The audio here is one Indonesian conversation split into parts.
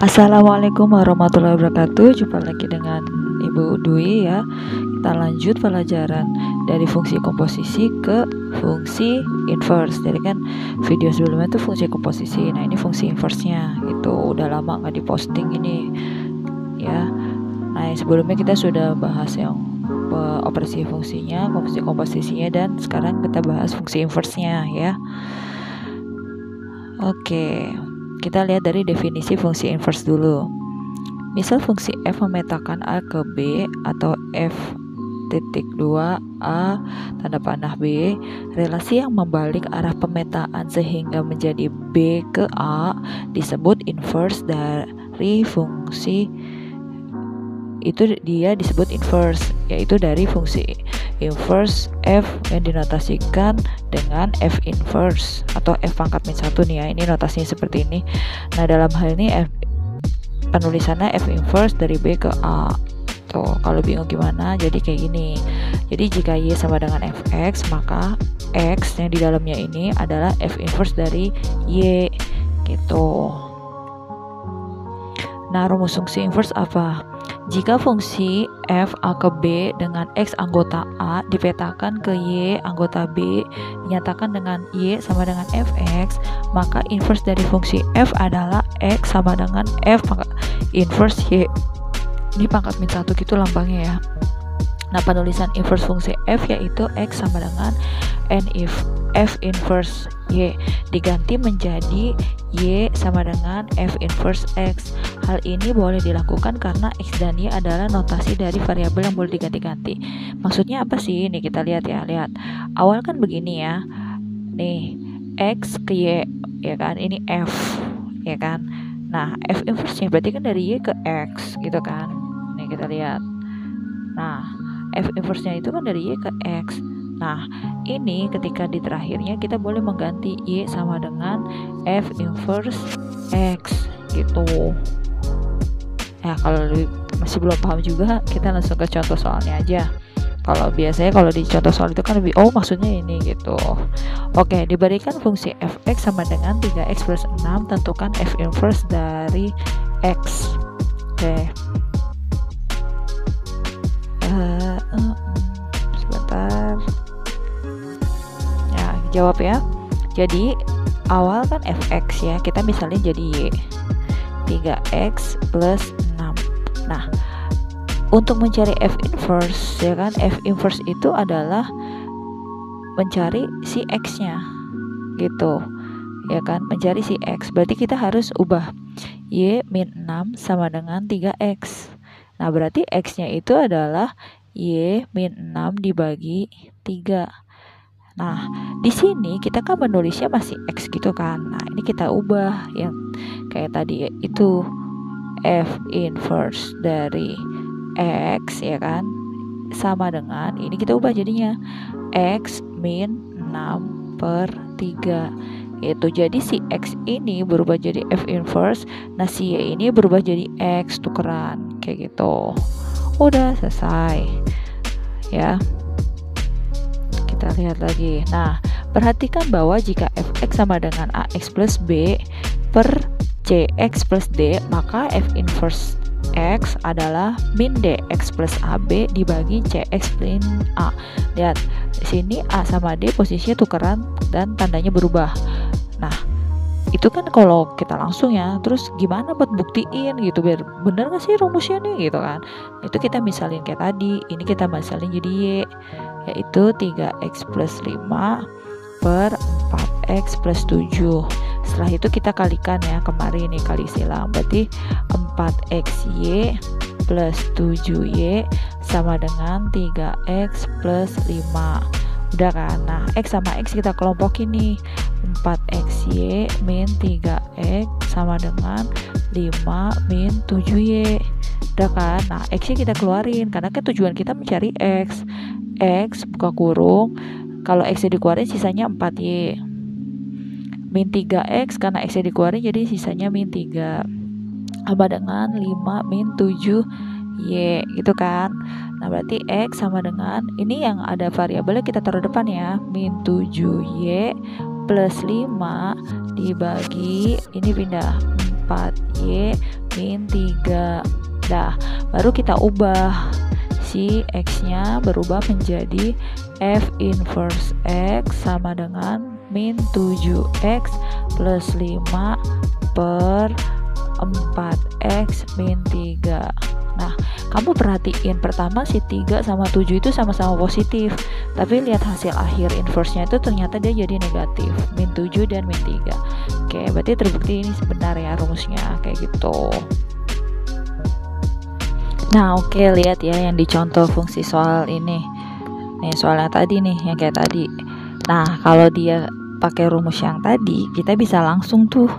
Assalamualaikum warahmatullahi wabarakatuh. Jumpa lagi dengan Ibu Dwi ya. Kita lanjut pelajaran dari fungsi komposisi ke fungsi inverse. Jadi kan video sebelumnya itu fungsi komposisi. Nah ini fungsi inverse-nya. Itu udah lama nggak diposting ini ya. Nah sebelumnya kita sudah bahas yang operasi fungsinya, fungsi komposisinya, dan sekarang kita bahas fungsi inverse-nya ya. Oke, kita lihat dari definisi fungsi inverse dulu. Misal fungsi f memetakan a ke b atau f titik 2 a tanda panah b, relasi yang membalik arah pemetaan sehingga menjadi b ke a disebut inverse dari fungsi itu, dia disebut inverse, yaitu dari fungsi inverse f yang dinotasikan dengan f inverse atau f pangkat min 1 nih ya. Ini notasinya seperti ini. Nah dalam hal ini penulisannya f inverse dari b ke a. Tuh, kalau bingung gimana, jadi kayak gini. Jadi jika y sama dengan fx, maka x yang di dalamnya ini adalah f inverse dari y gitu. Nah rumus fungsi inverse apa? Jika fungsi f a ke b dengan x anggota a dipetakan ke y anggota b dinyatakan dengan y sama dengan fx, maka inverse dari fungsi f adalah x sama dengan f inverse y. Ini pangkat min 1 gitu lambangnya ya. Nah penulisan inverse fungsi f yaitu x sama dengan f inverse y diganti menjadi y sama dengan f inverse x. Hal ini boleh dilakukan karena x dan y adalah notasi dari variabel yang boleh diganti-ganti. Maksudnya apa sih? Nih kita lihat ya, lihat. Awal kan begini ya. Nih, x ke y ya kan, ini f ya kan. Nah, f inverse-nya berarti kan dari y ke x gitu kan. Nih kita lihat. Nah, f inverse-nya itu kan dari y ke x. Nah, ini ketika di terakhirnya kita boleh mengganti y sama dengan f inverse x gitu. Ya, kalau masih belum paham juga, kita langsung ke contoh soalnya aja. Kalau biasanya kalau di contoh soal itu kan lebih, oh maksudnya ini gitu. Oke, diberikan fungsi fx sama dengan 3x plus 6, tentukan f inverse dari x. Oke. Sebentar. Ya, jawab ya. Jadi, awal kan fx ya, kita misalnya jadi y. 3x plus 6. Nah, untuk mencari f inverse ya kan, f inverse itu adalah mencari si x-nya gitu ya kan, mencari si x. Berarti kita harus ubah y min 6 sama dengan 3x. Nah berarti x-nya itu adalah y min 6 dibagi 3. Nah di sini kita kan menulisnya masih x gitu kan. Nah ini kita ubah yang kayak tadi itu f inverse dari x ya kan, sama dengan ini kita ubah jadinya x min 6 per 3 itu. Jadi si x ini berubah jadi f inverse, nah si y ini berubah jadi x, tukeran kayak gitu. Udah selesai ya. Kita lihat lagi. Nah perhatikan bahwa jika fx sama dengan ax plus b per cx plus d, maka f inverse x adalah min dx plus ab dibagi cx min a. Lihat di sini a sama d posisinya tukeran dan tandanya berubah. Nah itu kan kalau kita langsung ya, terus gimana buat buktiin gitu biar bener gak sih rumusnya nih gitu kan. Itu kita misalin kayak tadi, ini kita misalin jadi y, yaitu 3x plus 5 per 4x plus 7. Setelah itu kita kalikan ya, kemarin nih kali silang, berarti 4xy plus 7y sama dengan 3x plus 5. Udah kan? Nah x sama x kita kelompokin nih, 4xy min 3x sama dengan 5 min 7y. Udah kan? Nah x nya kita keluarin karena kan tujuan kita mencari x. X buka kurung, kalau x nya dikeluarin sisanya 4y min 3x, karena x nya dikeluarin jadi sisanya min 3 sama dengan 5 min 7y gitu kan. Nah berarti x sama dengan ini yang ada variabelnya kita taruh depan ya, min 7y plus 5 dibagi ini pindah 4y min 3. Dah, baru kita ubah si X-nya berubah menjadi F inverse X sama dengan min 7X plus 5 per 4X min 3. Nah, kamu perhatiin pertama si 3 sama 7 itu sama-sama positif, tapi lihat hasil akhir inverse-nya itu ternyata dia jadi negatif, min 7 dan min 3. Oke, berarti terbukti ini sebenar ya rumusnya, kayak gitu. Nah, oke, lihat ya yang dicontoh fungsi soal ini. Nih, soal yang tadi nih, yang kayak tadi. Nah, kalau dia pakai rumus yang tadi, kita bisa langsung tuh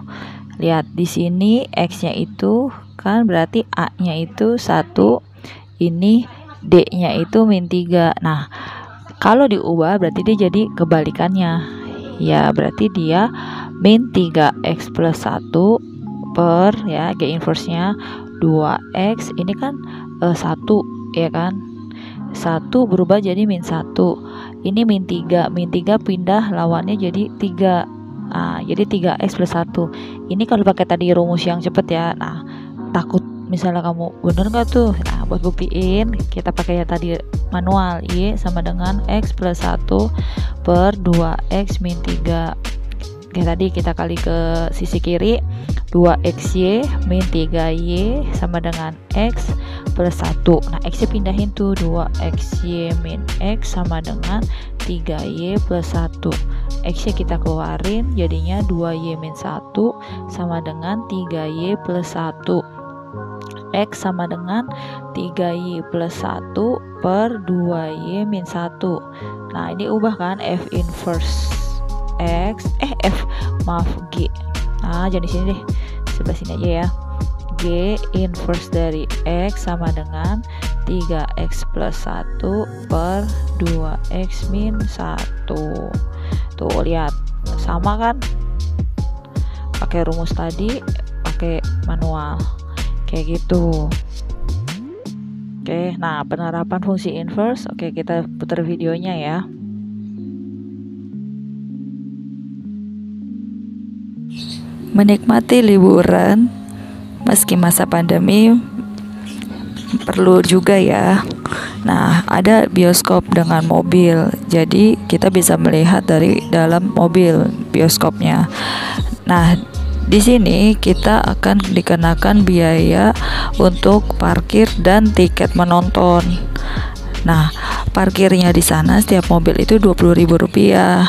lihat di sini X-nya itu kan berarti A-nya itu 1, ini D-nya itu min 3. Nah, kalau diubah berarti dia jadi kebalikannya. Ya, berarti dia min 3X plus 1 per ya G inverse-nya 2X, ini kan 1 ya kan, 1 berubah jadi min 1, ini min 3 pindah lawannya jadi 3. Nah, jadi 3X plus 1 ini kalau pakai tadi rumus yang cepet ya. Nah, takut misalnya kamu bener gak tuh, nah buat buktiin kita pakai ya tadi manual, Y sama dengan X plus 1 per 2X min 3. Oke, tadi kita kali ke sisi kiri, 2XY min 3Y sama dengan X plus 1. Nah, X-nya pindahin tuh, 2XY min X sama dengan 3Y plus 1. X-nya kita keluarin, jadinya 2Y min 1 sama dengan 3Y plus 1. X sama dengan 3Y plus 1 per 2Y min 1. Nah, ini ubah kan F inverse X, G. Nah, jadi sini deh, sebelah sini aja ya. G inverse dari X sama dengan 3X plus 1 per 2X min 1. Tuh, lihat, sama kan? Pakai rumus tadi, pakai manual. Kayak gitu. Oke, nah penerapan fungsi inverse. Oke, kita putar videonya ya. Menikmati liburan meski masa pandemi perlu juga ya. Nah, ada bioskop dengan mobil, jadi kita bisa melihat dari dalam mobil bioskopnya. Nah, di sini kita akan dikenakan biaya untuk parkir dan tiket menonton. Nah, parkirnya di sana setiap mobil itu Rp20.000.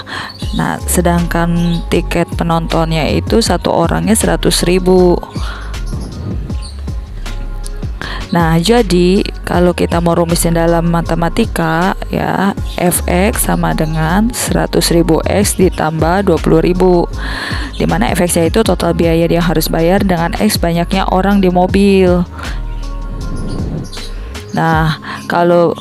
Nah, sedangkan tiket penontonnya itu satu orangnya 100.000. Nah, jadi kalau kita mau rumisin dalam matematika ya, Fx sama dengan 100.000 X ditambah 20.000, dimana Fx-nya itu total biaya dia harus bayar dengan X banyaknya orang di mobil. Nah, kalau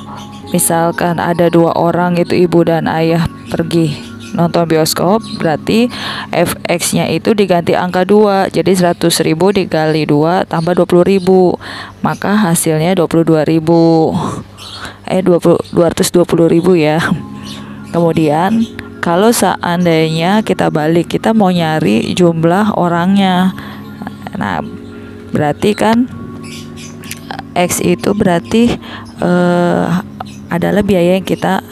misalkan ada 2 orang itu ibu dan ayah pergi nonton bioskop, berarti Fx-nya itu diganti angka 2, jadi 100.000 dikali 2 tambah 20.000, maka hasilnya 220.000 ya. Kemudian kalau seandainya kita balik, kita mau nyari jumlah orangnya, nah berarti kan X itu berarti adalah biaya yang kita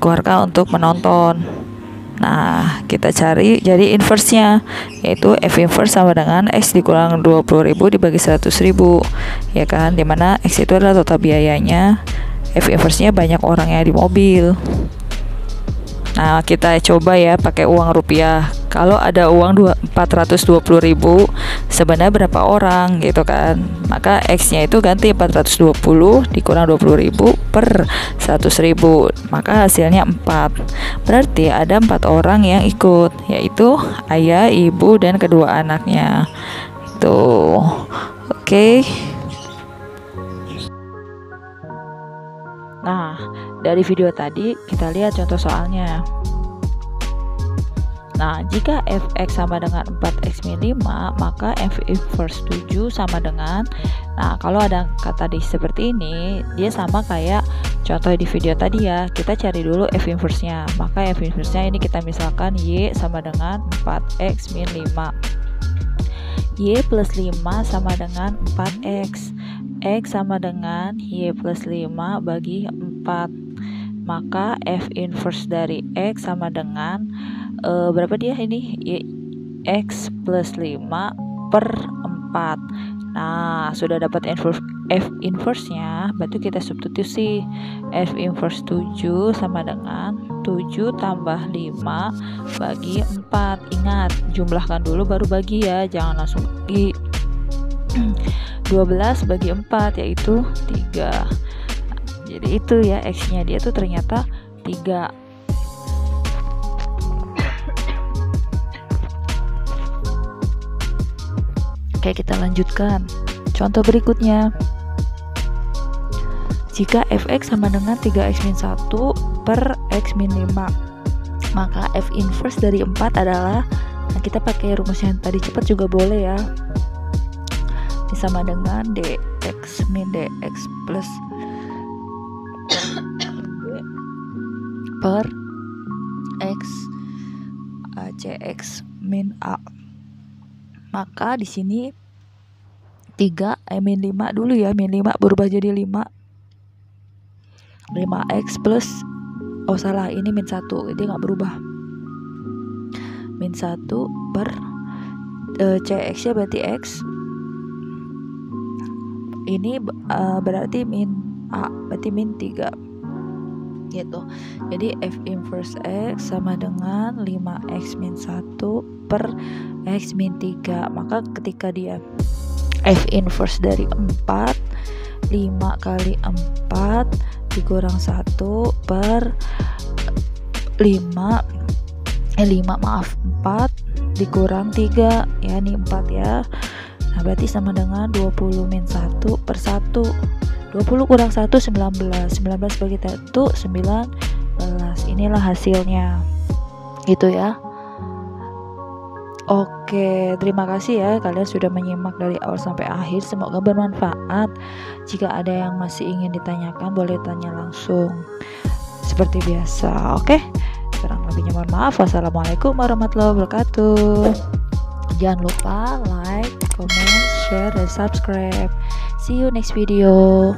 keluarkan untuk menonton. Nah, kita cari jadi inverse-nya, yaitu F inverse sama dengan X dikurang 20.000 dibagi 100.000, ya kan, dimana X itu adalah total biayanya, F inverse-nya banyak orangnya di mobil. Nah, kita coba ya pakai uang rupiah. Kalau ada uang 420.000, sebenarnya berapa orang gitu kan? Maka X-nya itu ganti 420 dikurang 20.000 per 100.000, maka hasilnya 4. Berarti ada 4 orang yang ikut, yaitu ayah, ibu, dan kedua anaknya. Tuh, oke. Nah, dari video tadi kita lihat contoh soalnya. Nah, jika Fx sama dengan 4x min 5, maka F inverse 7 sama dengan, nah kalau ada kata di seperti ini, dia sama kayak contoh di video tadi ya. Kita cari dulu F inverse-nya. Maka F inverse-nya ini kita misalkan Y sama dengan 4x min 5. Y plus 5 sama dengan 4X. X sama dengan Y plus 5 bagi 4. Maka F inverse dari X sama dengan berapa dia ini? X plus 5 per 4. Nah, sudah dapat F inverse-nya, berarti kita substitusi. F inverse 7 sama dengan 7 tambah 5 bagi 4. Ingat, jumlahkan dulu baru bagi ya, jangan langsung bagi. 12 bagi 4 yaitu 3. Jadi itu ya, X-nya dia tuh ternyata 3. Oke, kita lanjutkan. Contoh berikutnya. Jika fx sama dengan 3x min 1 per x min 5, maka f inverse dari 4 adalah, nah kita pakai rumus yang tadi cepat juga boleh ya, ini sama dengan dx min dx plus per x cx min a. Maka di sini 3 min 5 dulu ya, min 5 berubah jadi 5x plus, oh salah, ini min 1, jadi nggak berubah. Min 1 per cx nya berarti x, ini berarti min a, berarti min 3 gitu. Jadi f inverse x sama dengan 5x min 1 per x min 3. Maka ketika dia f inverse dari 4, 5 kali 4 dikurang 1 per 4 dikurang 3 ya, ini 4 ya. Nah berarti sama dengan 20 min 1 per 1. 20 kurang 1 19, 19 bagi 1 19. Inilah hasilnya gitu ya. Oke, terima kasih ya kalian sudah menyimak dari awal sampai akhir. Semoga bermanfaat. Jika ada yang masih ingin ditanyakan, boleh tanya langsung seperti biasa. Oke, kurang lebihnya mohon maaf. Wassalamualaikum warahmatullahi wabarakatuh. Jangan lupa like, comment, share, dan subscribe. See you next video.